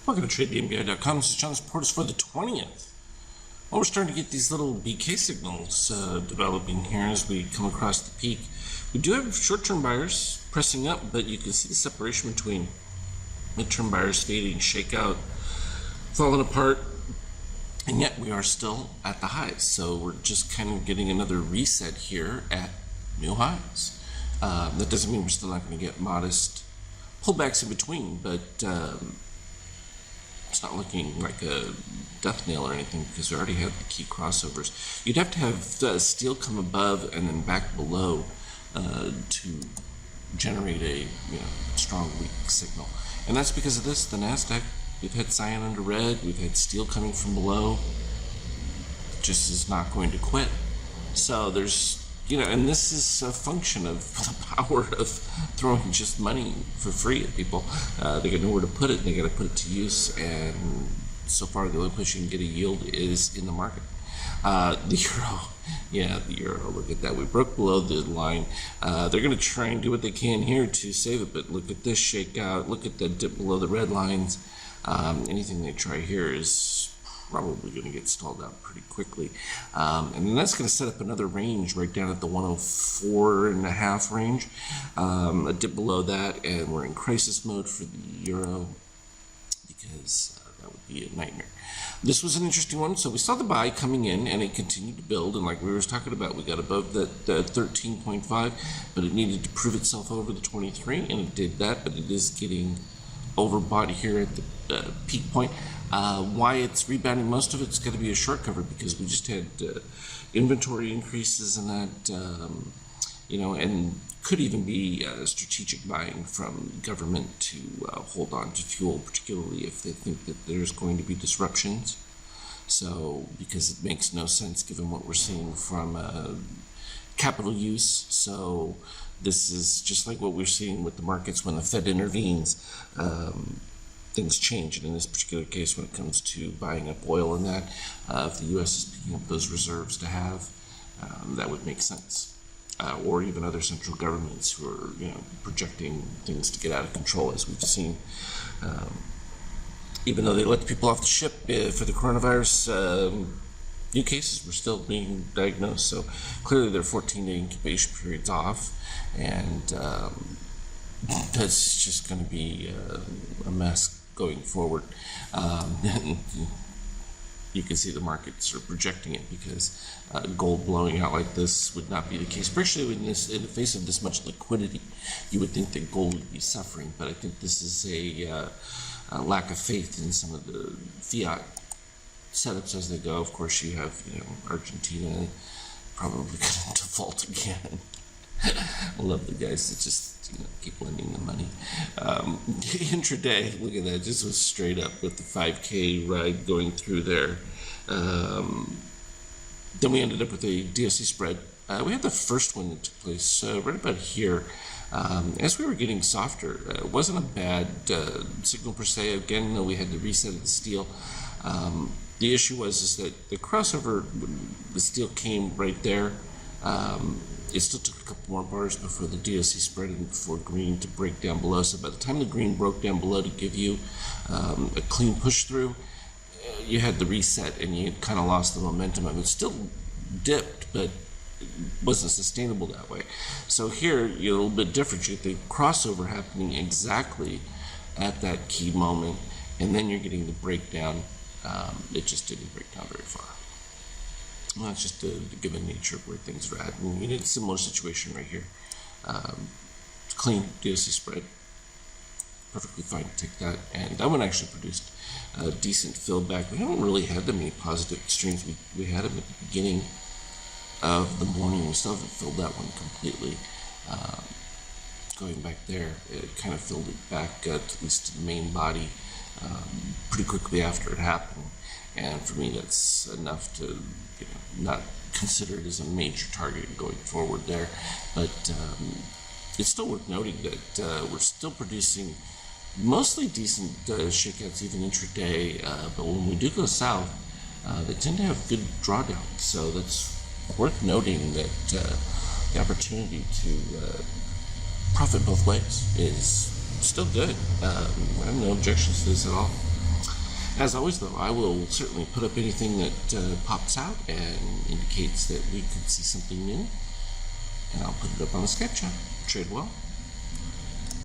Welcome to TradeTheMBI.com. This is John Portis for the 20th. Well, we're starting to get these little BK signals developing here as we come across the peak. We do have short-term buyers pressing up, but you can see the separation between mid-term buyers fading, shakeout, falling apart, and yet we are still at the highs. So we're just kind of getting another reset here at new highs. That doesn't mean we're still not going to get modest pullbacks in between, but it's not looking like a death nail or anything because we already have the key crossovers. You'd have to have steel come above and then back below to generate a strong weak signal, and that's because of this. The Nasdaq, we've had cyan under red, we've had steel coming from below. It just is not going to quit. So there's and this is a function of the power of throwing just money for free at people. They got nowhere to put it, and they got to put it to use, and so far the only place you can get a yield is in the market. The euro, look at that. We broke below the line. They're going to try and do what they can here to save it, but look at this shakeout. Look at the dip below the red lines. Anything they try here is probably going to get stalled out pretty quickly. And then that's going to set up another range right down at the 104.5 range. A dip below that, and we're in crisis mode for the euro because that would be a nightmare. This was an interesting one. So we saw the buy coming in, and it continued to build. And like we were talking about, we got above that 13.5, but it needed to prove itself over the 23, and it did that. But it is getting overbought here at the peak point. Why it's rebounding, most of it's going to be a short cover because we just had inventory increases and that, and could even be strategic buying from government to hold on to fuel, particularly if they think that there's going to be disruptions. So, because it makes no sense given what we're seeing from capital use. So this is just like what we're seeing with the markets when the Fed intervenes. Things change, and in this particular case, when it comes to buying up oil and that, if the U.S. is picking up those reserves to have, that would make sense. Or even other central governments who are, projecting things to get out of control, as we've seen. Even though they let the people off the ship for the coronavirus, new cases were still being diagnosed. So clearly, their 14-day incubation period's off, and that's just going to be a mess going forward. You can see the markets are projecting it because gold blowing out like this would not be the case, especially in the face of this much liquidity. You would think that gold would be suffering, but I think this is a lack of faith in some of the fiat setups as they go. Of course, you have Argentina probably going to default again. I love the guys that just keep lending the money. Intraday, look at that, just was straight up with the 5K ride going through there. Then we ended up with a DSC spread. We had the first one that took place right about here. As we were getting softer, it wasn't a bad signal per se. Again, though, we had the reset of the steel. The issue was that the crossover, the steel came right there. It still took a couple more bars before the DSC spread and before green to break down below. So by the time the green broke down below to give you a clean push through, you had the reset and you kind of lost the momentum. I mean, it still dipped, but it wasn't sustainable that way. So here, you're a little bit different. You get the crossover happening exactly at that key moment, and then you're getting the breakdown. It just didn't break down very far. Well, that's just the given nature of where things are at. And you need a similar situation right here. Clean DSC spread. Perfectly fine to take that. And that one actually produced a decent fill back. We haven't really had that many positive extremes. We had them at the beginning of the morning. We still haven't filled that one completely. Going back there, it kind of filled it back at least to the main body pretty quickly after it happened. And for me, that's enough to not consider it as a major target going forward there. But it's still worth noting that we're still producing mostly decent shakeouts even intraday. But when we do go south, they tend to have good drawdowns. So that's worth noting that the opportunity to profit both ways is still good. I have no objections to this at all. As always, though, I will certainly put up anything that pops out and indicates that we could see something new, and I'll put it up on the sketch app. Trade well.